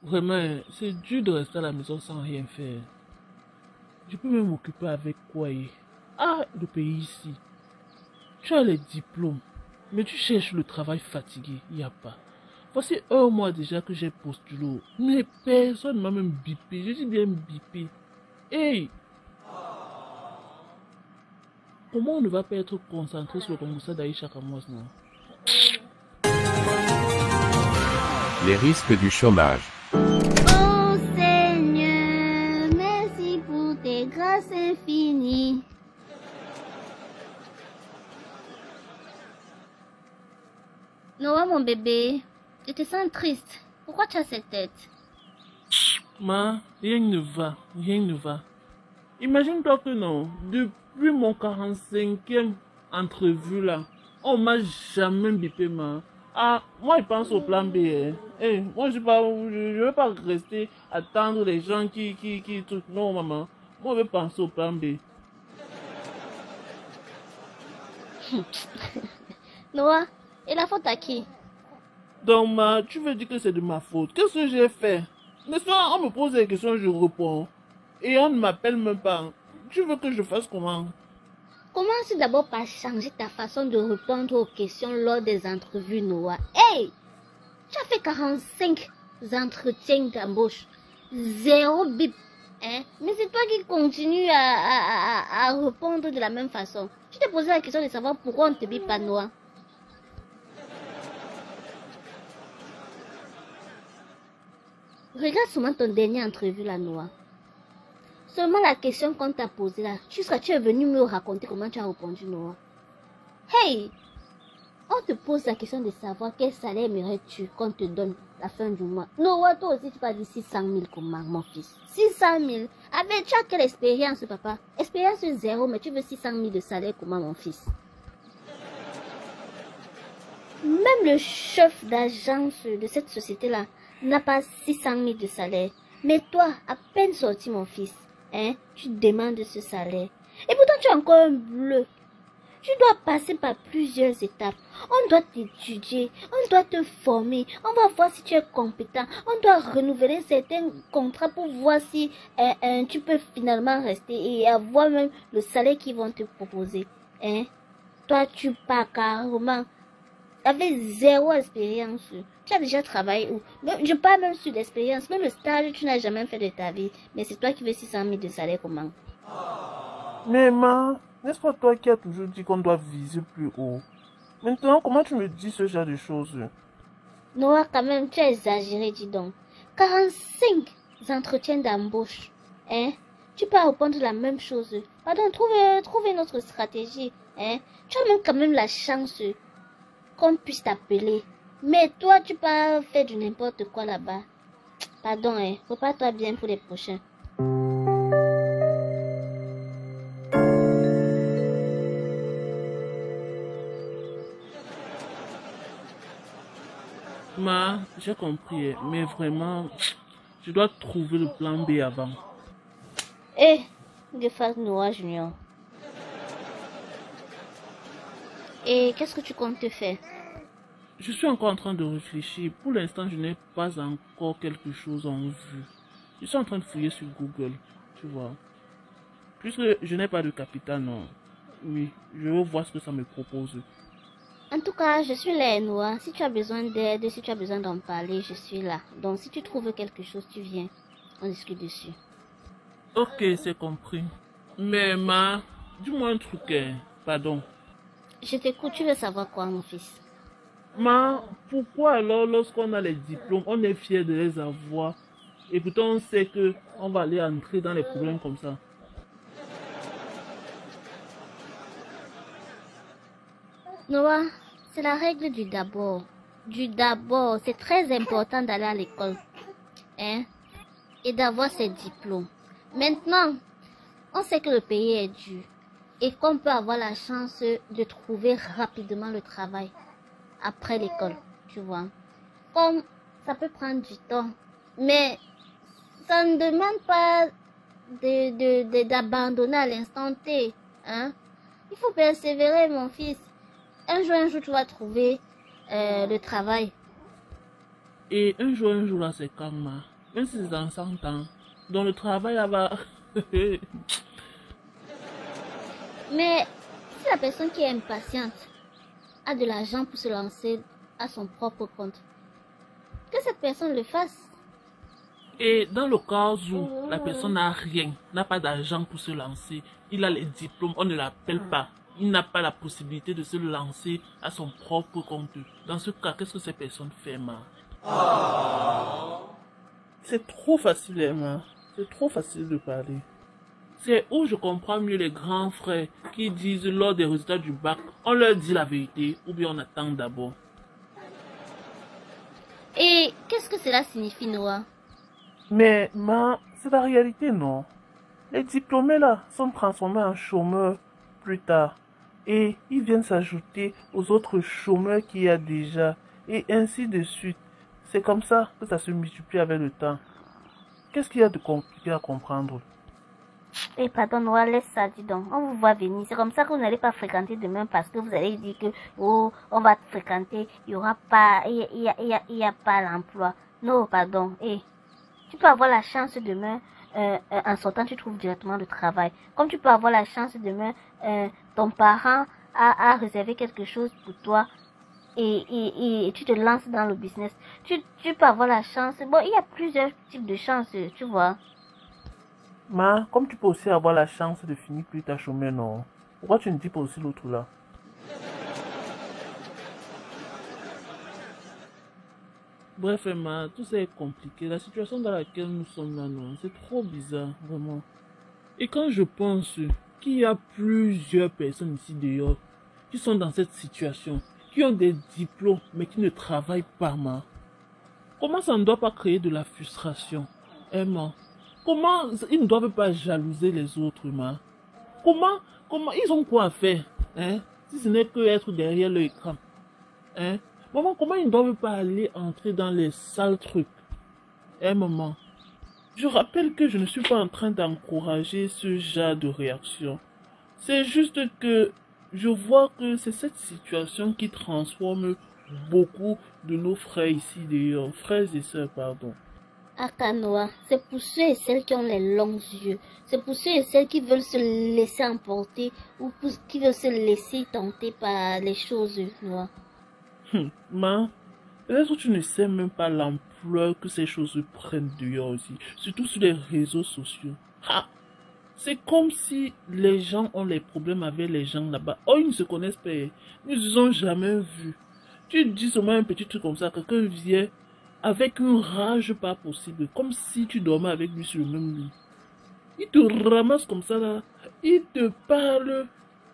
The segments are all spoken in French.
Vraiment, c'est dur de rester à la maison sans rien faire. Je peux même m'occuper avec quoi Ah, le pays ici. Tu as les diplômes, mais tu cherches le travail fatigué, il n'y a pas. Voici un mois déjà que j'ai postulé, mais personne ne m'a même bipé. Je dis bien bipé. Hey, comment on ne va pas être concentré sur le Kongosa d'Aïcha Kamos, non? Les risques du chômage. Oh Seigneur, merci pour tes grâces infinies. Noah, mon bébé, je te sens triste. Pourquoi tu as cette tête? Ma, rien ne va, rien ne va. Imagine-toi que non, depuis mon 45e entrevue là, on m'a jamais bipé, ma. Ah, moi je pense au plan B. Hein. Eh, moi je ne veux pas rester attendre les gens qui truc. Non, maman. Moi je veux penser au plan B. Noah, et la faute à qui? Donc, ma, tu veux dire que c'est de ma faute. Qu'est-ce que j'ai fait? N'est-ce pas, on me pose des questions, je réponds. Et on ne m'appelle même pas. Tu veux que je fasse comment? Commence d'abord par changer ta façon de répondre aux questions lors des entrevues, Noah. Hey! Tu as fait 45 entretiens d'embauche. Zéro bip. Hein? Mais c'est toi qui continues à répondre de la même façon. Je t'ai posé la question de savoir pourquoi on ne te bip pas, Noah. Regarde seulement ton dernier entrevue, là, Noah. Seulement la question qu'on t'a posée là, tu es venu me raconter comment tu as répondu, Noah. Hey! On te pose la question de savoir quel salaire aimerais-tu qu'on te donne la fin du mois. Noah, toi aussi tu vas dire 600 000 comment, mon fils? 600 000? Avec, tu as quelle expérience, papa? Expérience zéro, mais tu veux 600 000 de salaire comment, mon fils? Même le chef d'agence de cette société-là n'a pas 600 000 de salaire. Mais toi, à peine sorti, mon fils, hein, tu demandes ce salaire. Et pourtant, tu es encore un bleu. Tu dois passer par plusieurs étapes. On doit t'étudier, on doit te former, on va voir si tu es compétent. On doit renouveler certains contrats pour voir si tu peux finalement rester et avoir même le salaire qu'ils vont te proposer. Hein? Toi, tu pars carrément avec zéro expérience. Tu as déjà travaillé où? Je parle même sur l'expérience. Même le stage, tu n'as jamais fait de ta vie. Mais c'est toi qui veux 600 000 de salaire comment? Mais ma, n'est-ce pas toi qui as toujours dit qu'on doit viser plus haut? Maintenant, comment tu me dis ce genre de choses? Noah, quand même, tu as exagéré, dis donc. 45 entretiens d'embauche. Hein? Tu peux répondre la même chose. Pardon, trouve une autre stratégie. Hein? Tu as même quand même la chance qu'on puisse t'appeler. Mais toi, tu peux faire du n'importe quoi là-bas. Pardon, hein? Prépare-toi bien pour les prochains. Ma, j'ai compris, mais vraiment, je dois trouver le plan B avant. Eh, de face Noah Junior. Et qu'est-ce que tu comptes te faire? Je suis encore en train de réfléchir. Pour l'instant, je n'ai pas encore quelque chose en vue. Je suis en train de fouiller sur Google, tu vois. Puisque je n'ai pas de capital, non. Oui, je veux voir ce que ça me propose. En tout cas, je suis là, Noah. Si tu as besoin d'aide, si tu as besoin d'en parler, je suis là. Donc, si tu trouves quelque chose, tu viens. On discute dessus. Ok, c'est compris. Mais ma, dis-moi un truc, hein. Pardon. Je t'écoute, tu veux savoir quoi, mon fils? Ma, pourquoi alors lorsqu'on a les diplômes, on est fier de les avoir et pourtant on sait que on va aller entrer dans les problèmes comme ça? Noah, c'est la règle du d'abord. Du d'abord, c'est très important d'aller à l'école. Hein? Et d'avoir ses diplômes. Maintenant, on sait que le pays est dur. Et qu'on peut avoir la chance de trouver rapidement le travail après l'école, tu vois. Comme ça peut prendre du temps, mais ça ne demande pas d'abandonner à l'instant T. Hein? Il faut persévérer, mon fils. Un jour, tu vas trouver le travail. Et un jour là, c'est quand, ma? même si c'est dans 100 ans. Donc le travail là-bas... Mais si la personne qui est impatiente a de l'argent pour se lancer à son propre compte, que cette personne le fasse. Et dans le cas où la personne n'a rien, n'a pas d'argent pour se lancer, il a les diplômes, on ne l'appelle pas. Il n'a pas la possibilité de se lancer à son propre compte. Dans ce cas, qu'est-ce que cette personne fait, ma? C'est trop facile, Emma. C'est trop facile de parler. C'est où je comprends mieux les grands frères qui disent lors des résultats du bac, on leur dit la vérité ou bien on attend d'abord. Et qu'est-ce que cela signifie, Noah? Mais, c'est la réalité, non? Les diplômés là sont transformés en chômeurs plus tard. Et ils viennent s'ajouter aux autres chômeurs qu'il y a déjà. Et ainsi de suite. C'est comme ça que ça se multiplie avec le temps. Qu'est-ce qu'il y a de compliqué à comprendre? Eh, pardon, Noah, laisse ça, dis donc. On vous voit venir. C'est comme ça que vous n'allez pas fréquenter demain parce que vous allez dire que, oh, on va te fréquenter. Il y aura pas, il y a pas l'emploi. Non, pardon. Eh, tu peux avoir la chance demain, en sortant, tu trouves directement le travail. Comme tu peux avoir la chance demain, ton parent a réservé quelque chose pour toi et tu te lances dans le business. Tu peux avoir la chance. Bon, il y a plusieurs types de chances, tu vois. Comme tu peux aussi avoir la chance de finir plus ta chômeur, non? Pourquoi tu ne dis pas aussi l'autre là? Bref, Emma, tout ça est compliqué. La situation dans laquelle nous sommes là, non, c'est trop bizarre, vraiment. Et quand je pense qu'il y a plusieurs personnes ici dehors qui sont dans cette situation, qui ont des diplômes mais qui ne travaillent pas, comment ça ne doit pas créer de la frustration, Emma? Comment ils ne doivent pas jalouser les autres, Comment ils ont quoi à faire, hein? Si ce n'est que être derrière l'écran, hein? Maman, comment ils ne doivent pas aller entrer dans les sales trucs? Maman, je rappelle que je ne suis pas en train d'encourager ce genre de réaction. C'est juste que je vois que c'est cette situation qui transforme beaucoup de nos frères ici dehors, frères et sœurs, pardon. Akanoa, c'est pour ceux et celles qui ont les longs yeux. C'est pour ceux et celles qui veulent se laisser emporter ou qui veulent se laisser tenter par les choses, Noah. Peut-être que tu ne sais même pas l'ampleur que ces choses prennent dehors aussi, surtout sur les réseaux sociaux. C'est comme si les gens ont les problèmes avec les gens là-bas. Oh, ils ne se connaissent pas, ils ne se sont jamais vus. Tu dis seulement un petit truc comme ça, quelqu'un vient avec une rage pas possible, comme si tu dormais avec lui sur le même lit. Il te ramasse comme ça là, il te parle,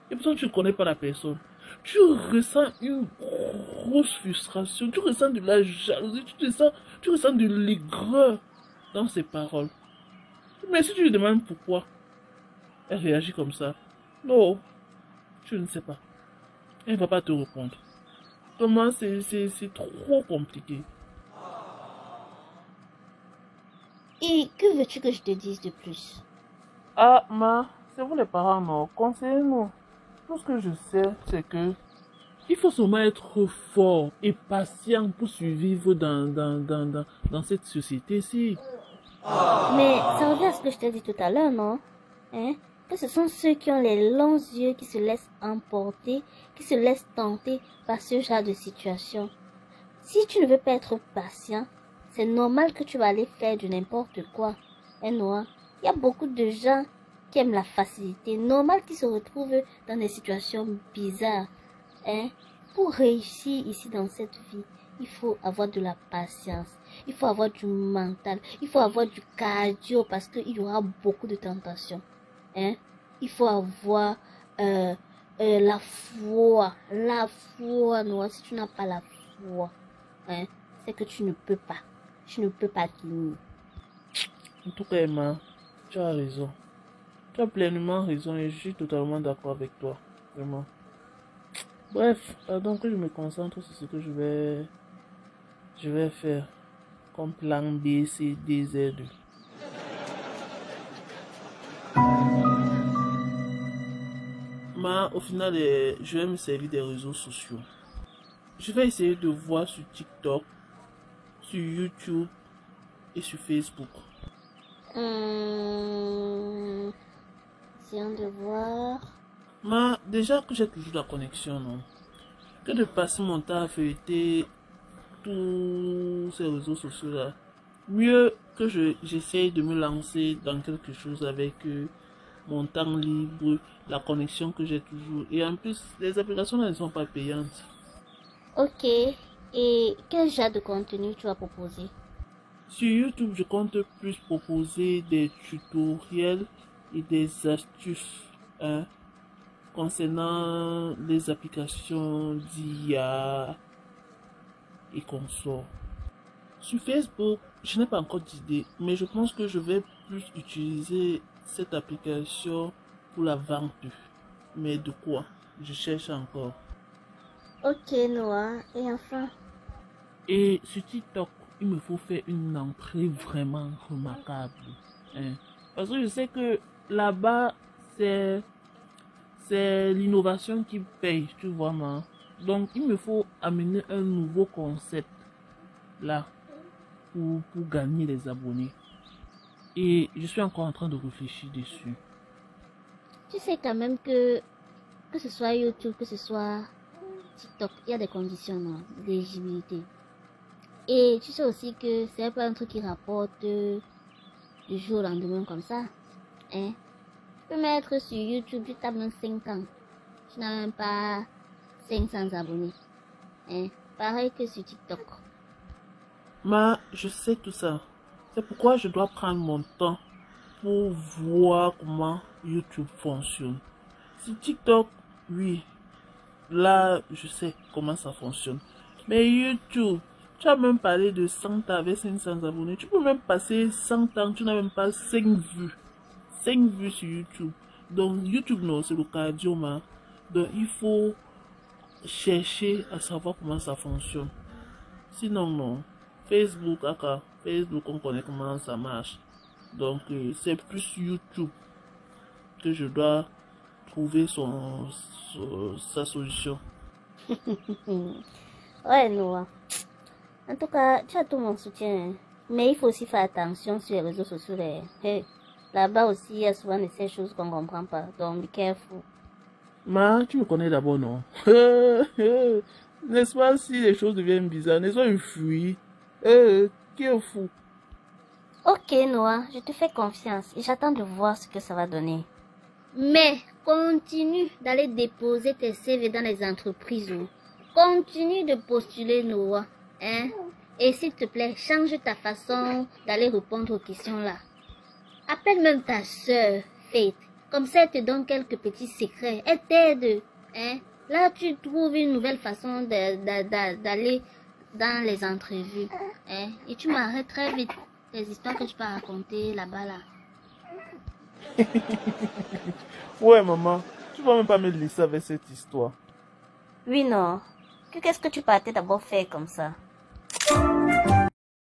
et pourtant tu ne connais pas la personne. Tu ressens une grosse frustration, tu ressens de la jalousie, tu ressens de l'aigreur dans ses paroles. Mais si tu lui demandes pourquoi elle réagit comme ça, non, je ne sais pas. Elle ne va pas te répondre. Comment c'est trop compliqué. Et que veux-tu que je te dise de plus? C'est vous les parents, non? Conseillez-nous. Tout ce que je sais, c'est que il faut seulement être fort et patient pour survivre dans cette société-ci. Mais ça revient à ce que je t'ai dit tout à l'heure, non? Hein? Que ce sont ceux qui ont les longs yeux qui se laissent emporter, qui se laissent tenter par ce genre de situation. Si tu ne veux pas être patient, c'est normal que tu vas aller faire du n'importe quoi. Hein, Noah? Il y a beaucoup de gens qui aiment la facilité. Normal qu'ils se retrouvent dans des situations bizarres. Hein? Pour réussir ici dans cette vie, il faut avoir de la patience. Il faut avoir du mental. Il faut avoir du cardio parce qu'il y aura beaucoup de tentations. Hein? Il faut avoir la foi. La foi, Noah. Si tu n'as pas la foi, hein, c'est que tu ne peux pas. Tu ne peux pas tenir. En tout cas, Emma, tu as raison. Tu as pleinement raison et je suis totalement d'accord avec toi. Vraiment. Bref, pardon que je me concentre sur ce que je vais faire comme plan B, C, D, Z. Au final, je vais me servir des réseaux sociaux. Je vais essayer de voir sur TikTok, sur YouTube, et sur Facebook. Essayons de voir. Mais déjà que j'ai toujours la connexion, non? Que de passer mon temps à feuilleter tous ces réseaux sociaux là. Mieux que j'essaye de me lancer dans quelque chose avec mon temps libre, la connexion que j'ai toujours. Et en plus, les applications là ne sont pas payantes. Ok. Et quel genre de contenu tu vas proposer? Sur YouTube, je compte plus proposer des tutoriels et des astuces concernant les applications d'IA et consorts. Sur Facebook, je n'ai pas encore d'idée, mais je pense que je vais plus utiliser cette application pour la vente. Mais de quoi? Je cherche encore. Ok, Noah. Et enfin? Et sur TikTok, il me faut faire une entrée vraiment remarquable. Parce que je sais que là-bas, c'est l'innovation qui paye, tu vois, moi. Donc, il me faut amener un nouveau concept là pour gagner les abonnés. Et je suis encore en train de réfléchir dessus. Tu sais quand même que ce soit YouTube, que ce soit TikTok, il y a des conditions d'éligibilité. Et tu sais aussi que c'est pas un truc qui rapporte du jour au lendemain comme ça. Tu peux mettre sur YouTube, tu tapes même 5 ans. Tu n'as même pas 500 abonnés. Pareil que sur TikTok. Mais je sais tout ça. C'est pourquoi je dois prendre mon temps pour voir comment YouTube fonctionne. Sur TikTok, oui. Là, je sais comment ça fonctionne. Mais YouTube, tu as même parlé de 100 ans avec 500 abonnés. Tu peux même passer 100 ans, tu n'as même pas 5 vues. 5 vues sur YouTube. Donc, YouTube, non, c'est le cardio, man. Donc, il faut chercher à savoir comment ça fonctionne. Sinon, non. Facebook, on connaît comment ça marche. Donc, c'est plus YouTube que je dois trouver sa solution. Ouais, Noah. En tout cas, tu as tout mon soutien. Mais il faut aussi faire attention sur les réseaux sociaux. Là-bas aussi, il y a souvent de ces choses qu'on ne comprend pas. Donc, be careful. Mais tu me connais d'abord, non? N'est-ce pas, si les choses deviennent bizarres, n'est-ce pas une fuite? Qui est fou? Ok, Noah, je te fais confiance et j'attends de voir ce que ça va donner. Mais continue d'aller déposer tes CV dans les entreprises. Continue de postuler, Noah. Et s'il te plaît, change ta façon d'aller répondre aux questions là. Appelle même ta soeur, Faith. Comme ça, elle te donne quelques petits secrets. Elle t'aide. Là, tu trouves une nouvelle façon d'aller dans les entrevues. Et tu m'arrêtes très vite les histoires que tu peux raconter là-bas là. Ouais, maman. Tu vas même pas me laisser avec cette histoire. Oui, non. Qu'est-ce que tu partais d'abord faire comme ça?